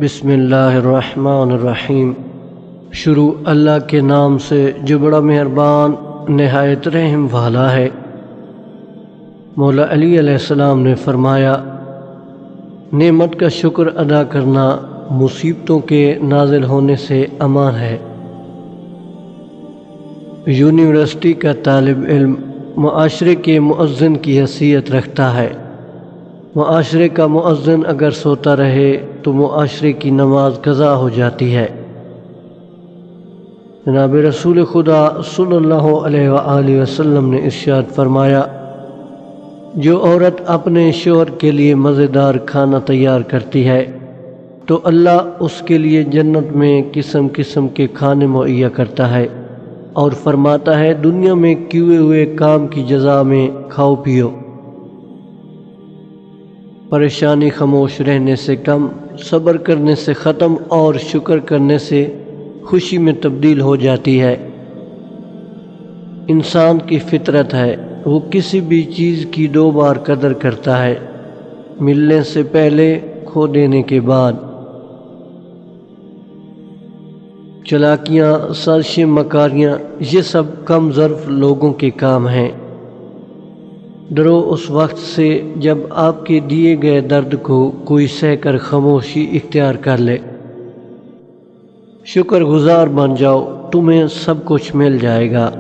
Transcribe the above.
بسم اللہ الرحمن الرحیم۔ شروع اللہ کے نام سے جو بڑا مہربان نہایت رحم والا ہے۔ مولا علی علیہ السلام نے فرمایا، نعمت کا شکر ادا کرنا مصیبتوں کے نازل ہونے سے امان ہے۔ یونیورسٹی کا طالب علم معاشرے کے مؤذن کی حیثیت رکھتا ہے۔ معاشرے کا مؤذن اگر سوتا رہے تو معاشرے کی نماز قضا ہو جاتی ہے۔ جناب رسول خدا صلی اللہ علیہ وآلہ وسلم نے ارشاد فرمایا، جو عورت اپنے شوہر کے لیے مزیدار کھانا تیار کرتی ہے تو اللہ اس کے لیے جنت میں قسم قسم کے کھانے مہیا کرتا ہے اور فرماتا ہے دنیا میں کیے ہوئے کام کی جزا میں کھاؤ پیو۔ پریشانی خاموش رہنے سے کم، صبر کرنے سے ختم اور شکر کرنے سے خوشی میں تبدیل ہو جاتی ہے۔ انسان کی فطرت ہے، وہ کسی بھی چیز کی دو بار قدر کرتا ہے، ملنے سے پہلے، کھو دینے کے بعد۔ چالاکیاں، سازشیں، مکاریاں، یہ سب کم ظرف لوگوں کے کام ہیں۔ ڈرو اس وقت سے جب آپ کے دیے گئے درد کو کوئی سہ کر خاموشی اختیار کر لے۔ شکر گزار بن جاؤ، تمہیں سب کچھ مل جائے گا۔